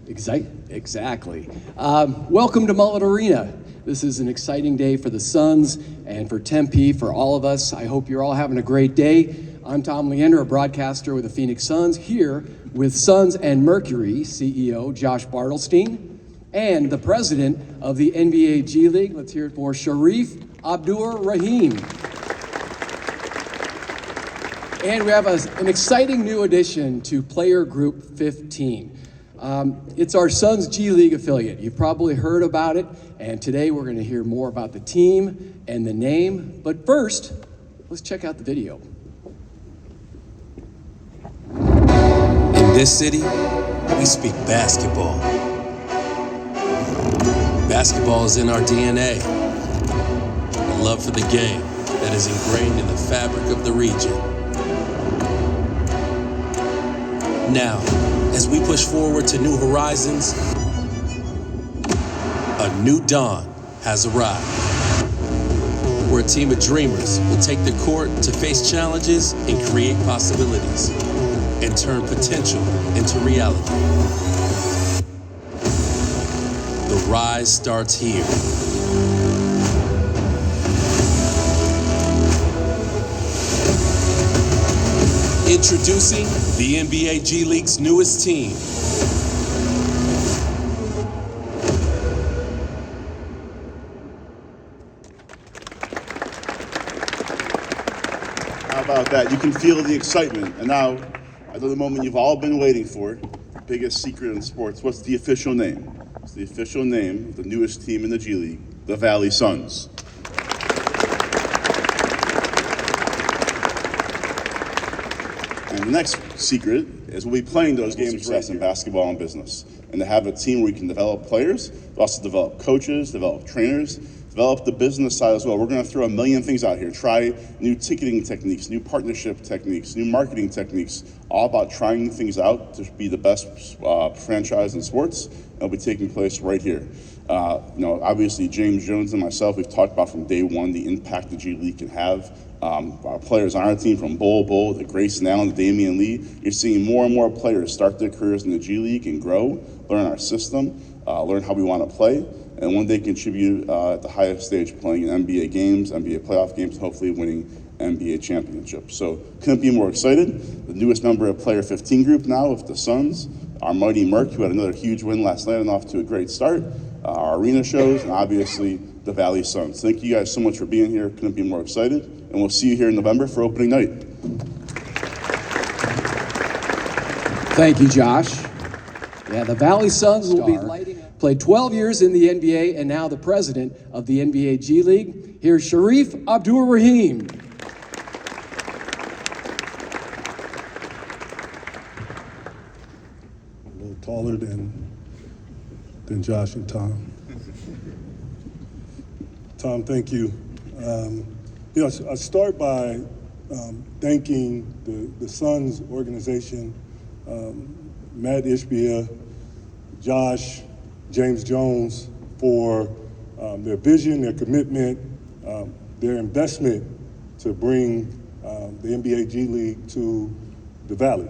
Exactly. Welcome to Mullet Arena. This is an exciting day for the Suns and for Tempe, for all of us. I hope you're all having a great day. I'm Tom Leander, a broadcaster with the Phoenix Suns, here with Suns and Mercury CEO Josh Bartelstein and the president of the NBA G League. Let's hear it for Shareef Abdur-Rahim. And we have an exciting new addition to Player Group 15. It's our Suns G League affiliate. You've probably heard about it, and today we're going to hear more about the team and the name. But first, let's check out the video. In this city, we speak basketball. Basketball is in our DNA. A love for the game that is ingrained in the fabric of the region. Now, as we push forward to new horizons, a new dawn has arrived. Where a team of dreamers will take the court to face challenges and create possibilities, and turn potential into reality. The rise starts here. Introducing the NBA G League's newest team. How about that? You can feel the excitement. And now, I know the moment you've all been waiting for, the biggest secret in sports. What's the official name? It's the official name of the newest team in the G League, the Valley Suns. And the next secret is we'll be playing those games of success in basketball and business. And to have a team where we can develop players, but also develop coaches, develop trainers, develop the business side as well. We're going to throw a million things out here. Try new ticketing techniques, new partnership techniques, new marketing techniques, all about trying things out to be the best franchise in sports. It'll be taking place right here. Obviously, James Jones and myself, we've talked about from day one the impact the G League can have. Our players on our team, from Bull to Grayson Allen to Damian Lee, you're seeing more and more players start their careers in the G League and grow, learn our system, learn how we want to play, and one day contribute at the highest stage, playing in NBA games, NBA playoff games, and hopefully winning NBA championships. So couldn't be more excited. The newest member of Player 15 group now of the Suns, our mighty Merc, who had another huge win last night and off to a great start, our arena shows, and obviously the Valley Suns. Thank you guys so much for being here. Couldn't be more excited. And we'll see you here in November for opening night. Thank you, Josh. Yeah, the Valley Suns will be lighting up. Played 12 years in the NBA and now the president of the NBA G League. Here's Shareef Abdur-Rahim. A little taller than Josh and Tom. Tom, thank you. I start by thanking the Suns organization, Matt Ishbia, Josh, James Jones, for their vision, their commitment, their investment to bring the NBA G League to the Valley.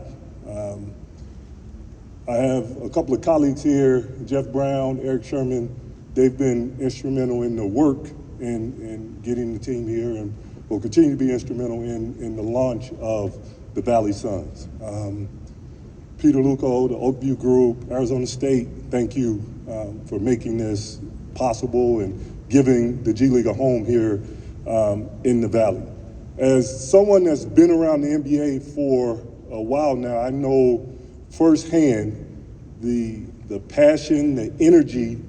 I have a couple of colleagues here, Jeff Brown, Eric Sherman. They've been instrumental in the work in getting the team here, and will continue to be instrumental in the launch of the Valley Suns. Peter Luco, the Oakview Group, Arizona State, thank you for making this possible and giving the G League a home here in the Valley. As someone that's been around the NBA for a while now, I know firsthand the passion, the energy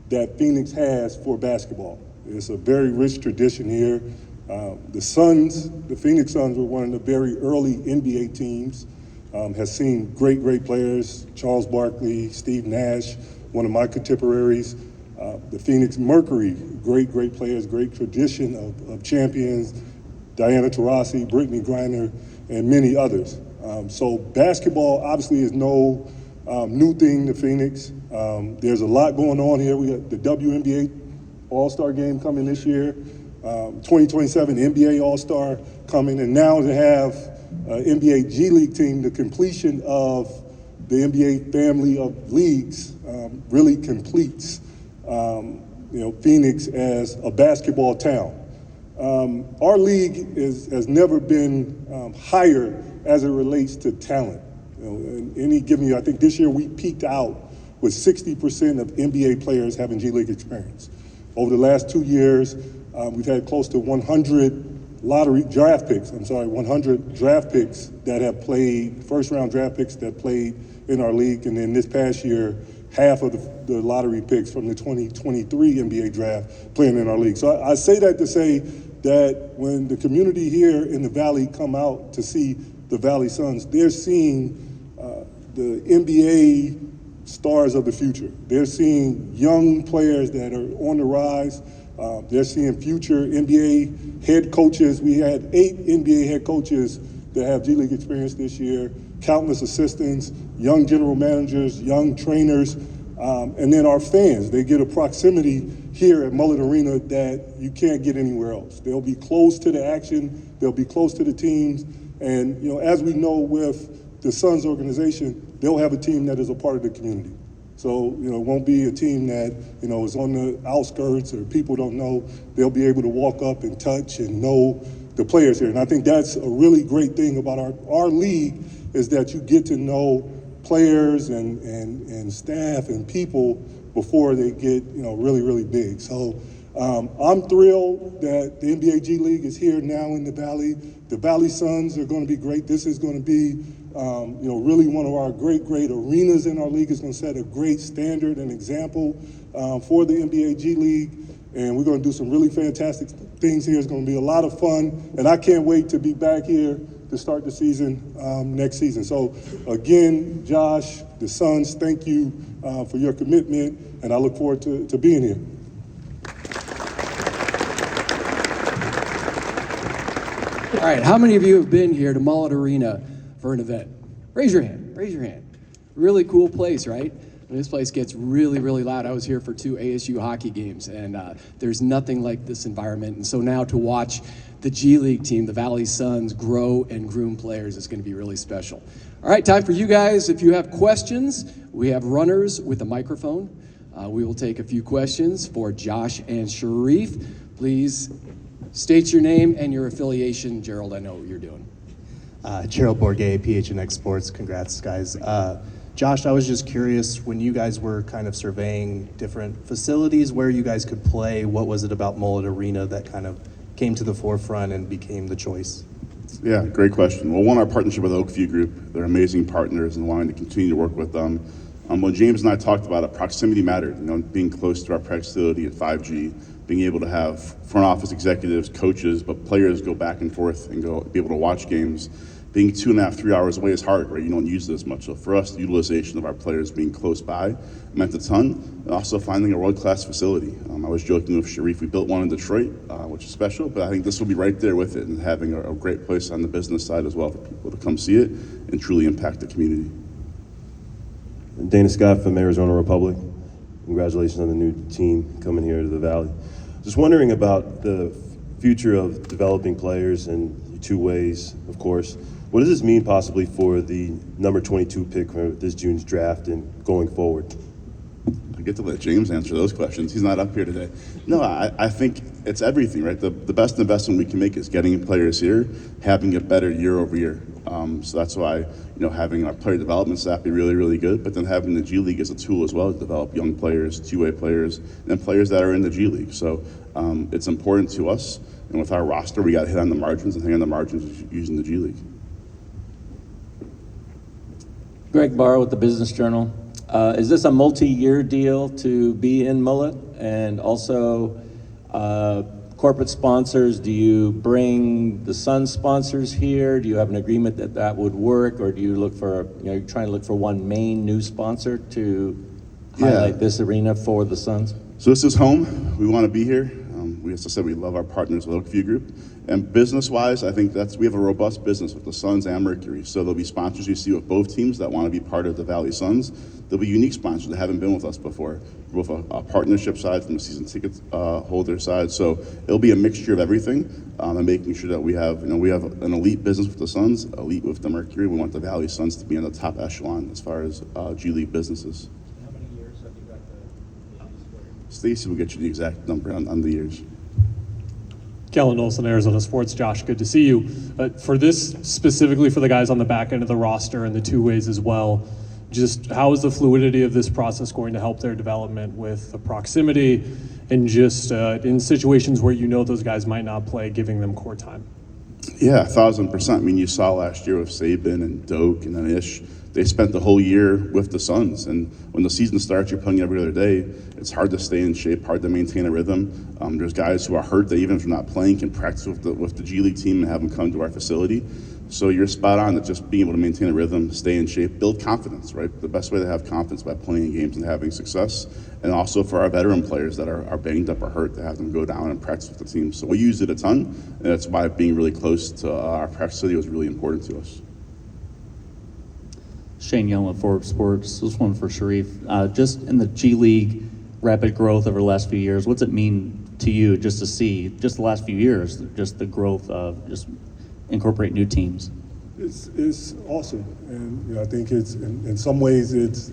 that Phoenix has for basketball. It's a very rich tradition here. The Phoenix Suns were one of the very early NBA teams, has seen great players, Charles Barkley, Steve Nash, one of my contemporaries. The Phoenix Mercury, great players, great tradition of champions, Diana Taurasi, Brittany Griner, and many others. So basketball obviously is no new thing to Phoenix. There's a lot going on here. We got the WNBA All-Star game coming this year, 2027 NBA All-Star coming, and now to have NBA G League team, the completion of the NBA family of leagues really completes Phoenix as a basketball town. Our league has never been higher as it relates to talent. In any given year, I think this year we peaked out with 60% of NBA players having G League experience. Over the last 2 years, we've had close to 100 100 draft picks that have played, first-round draft picks that played in our league. And then this past year, half of the lottery picks from the 2023 NBA draft playing in our league. So I say that to say that when the community here in the Valley come out to see the Valley Suns, they're seeing the NBA stars of the future. They're seeing young players that are on the rise. They're seeing future NBA head coaches. We had 8 NBA head coaches that have G League experience this year, countless assistants, young general managers, young trainers, and then our fans. They get a proximity here at Mullet Arena that you can't get anywhere else. They'll be close to the action. They'll be close to the teams. And, as we know with the Suns organization, they'll have a team that is a part of the community. So, it won't be a team that, is on the outskirts or people don't know. They'll be able to walk up and touch and know the players here. And I think that's a really great thing about our league is that you get to know players and staff and people before they get, really, really big. So I'm thrilled that the NBA G League is here now in the Valley. The Valley Suns are going to be great. This is going to be really one of our great arenas in our league. Is going to set a great standard and example for the NBA G League. And we're going to do some really fantastic things here. It's going to be a lot of fun. And I can't wait to be back here to start the season next season. So again, Josh, the Suns, thank you for your commitment. And I look forward to being here. All right, how many of you have been here to Mullet Arena for an event? Raise your hand, Really cool place, right? And this place gets really, really loud. I was here for 2 ASU hockey games, and there's nothing like this environment. And so now to watch the G League team, the Valley Suns, grow and groom players is gonna be really special. All right, time for you guys. If you have questions, we have runners with a microphone. We will take a few questions for Josh and Shareef. Please state your name and your affiliation. Gerald, I know what you're doing. Gerald Bourget, PHNX Sports. Congrats, guys. Josh, I was just curious, when you guys were kind of surveying different facilities where you guys could play, what was it about Mullet Arena that kind of came to the forefront and became the choice? Yeah, great question. Well, one, our partnership with Oakview Group. They're amazing partners and wanting to continue to work with them. When James and I talked about it, proximity mattered, being close to our practice facility at 5G, being able to have front office executives, coaches, but players go back and forth and be able to watch games. Being 2.5, 3 hours away is hard, right? You don't use it as much. So for us, the utilization of our players being close by meant a ton. And also finding a world-class facility. I was joking with Shareef, we built one in Detroit, which is special, but I think this will be right there with it and having a great place on the business side as well for people to come see it and truly impact the community. Dana Scott from Arizona Republic. Congratulations on the new team coming here to the Valley. Just wondering about the future of developing players in 2 ways, of course. What does this mean possibly for the number 22 pick for this June's draft and going forward? I get to let James answer those questions. He's not up here today. No, I think it's everything, right? The best investment we can make is getting players here, having it better year over year. So that's why, having our player development staff be really, really good, but then having the G League as a tool as well to develop young players, two-way players, and players that are in the G League. So it's important to us. And with our roster, we got to hit on the margins and hang on the margins using the G League. Greg Barr with the Business Journal. Is this a multi-year deal to be in Mullet? And also, corporate sponsors, do you bring the Sun sponsors here? Do you have an agreement that would work? Or do you look for, you're trying to look for one main new sponsor to highlight this arena for the Suns? So this is home. We want to be here. As I said, we love our partners, the Oakview Group. And business-wise, I think we have a robust business with the Suns and Mercury. So there'll be sponsors you see with both teams that want to be part of the Valley Suns. There'll be unique sponsors that haven't been with us before, both a partnership side from the season ticket holder side. So it'll be a mixture of everything, and making sure that we have an elite business with the Suns, elite with the Mercury. We want the Valley Suns to be in the top echelon as far as G League businesses. How many years have you got the Stacy will get you the exact number on the years. Kellen Olson, Arizona Sports. Josh, good to see you. For this, specifically for the guys on the back end of the roster and the two ways as well, just how is the fluidity of this process going to help their development with the proximity and just in situations where you know those guys might not play, giving them core time? Yeah, 1,000%. I mean, you saw last year with Saban and Doak and then Ish, they spent the whole year with the Suns. And when the season starts, you're playing every other day. It's hard to stay in shape, hard to maintain a rhythm. There's guys who are hurt that even if they're not playing can practice with the G League team and have them come to our facility. So you're spot on that just being able to maintain a rhythm, stay in shape, build confidence, right? The best way to have confidence by playing games and having success. And also for our veteran players that are banged up or hurt, to have them go down and practice with the team. So we use it a ton, and that's why being really close to our practice facility was really important to us. Shane Young with Forbes Sports. This one for Shareef. Just in the G League rapid growth over the last few years, what's it mean to you just to see, just the last few years, just the growth of just incorporate new teams? It's awesome, and I think it's in some ways it's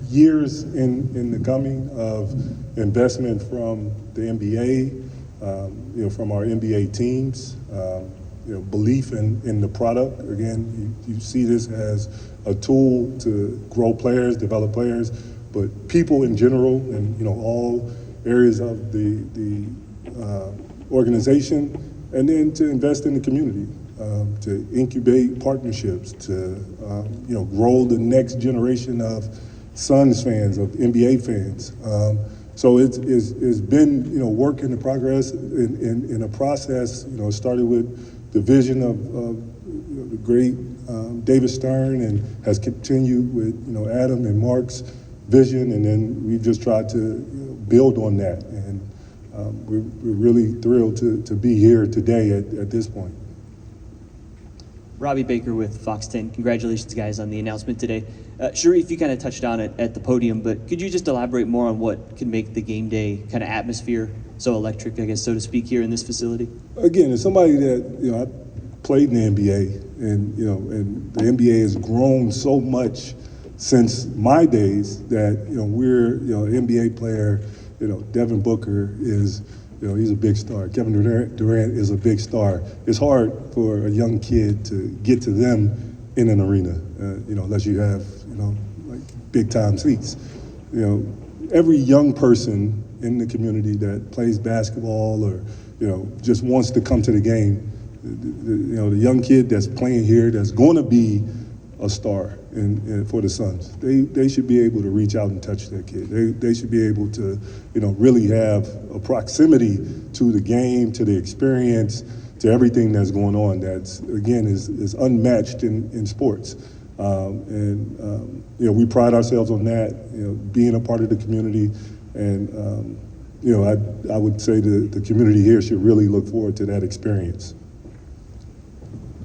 years in the coming of investment from the NBA, from our NBA teams, belief in the product. Again, you see this as a tool to grow players, develop players, but people in general, and all areas of the organization, and then to invest in the community. To incubate partnerships, to grow the next generation of Suns fans, of NBA fans. So it's been work in progress in a process. It started with the vision of the great David Stern, and has continued with Adam and Mark's vision, and then we've just tried to build on that. And we're really thrilled to be here today at this point. Robbie Baker with Fox 10. Congratulations, guys, on the announcement today. Shareef, you kind of touched on it at the podium, but could you just elaborate more on what can make the game day kind of atmosphere so electric, I guess, so to speak, here in this facility? Again, as somebody that I played in the NBA, and and the NBA has grown so much since my days that we're an NBA player. Devin Booker is. He's a big star. Kevin Durant is a big star. It's hard for a young kid to get to them in an arena, unless you have, like big time seats. Every young person in the community that plays basketball or, just wants to come to the game, the young kid that's playing here that's going to be a star for the Suns. They should be able to reach out and touch that kid. They should be able to, really have a proximity to the game, to the experience, to everything that's going on. That's again is unmatched in sports. We pride ourselves on that. Being a part of the community, and I would say the community here should really look forward to that experience.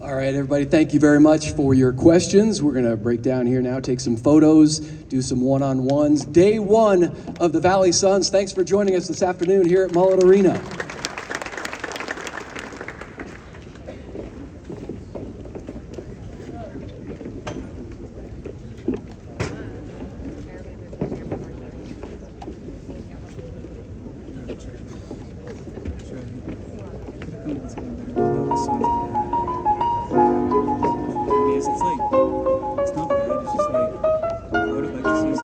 All right, everybody, thank you very much for your questions. We're going to break down here now, take some photos, do some one-on-ones. Day one of the Valley Suns. Thanks for joining us this afternoon here at Mullet Arena.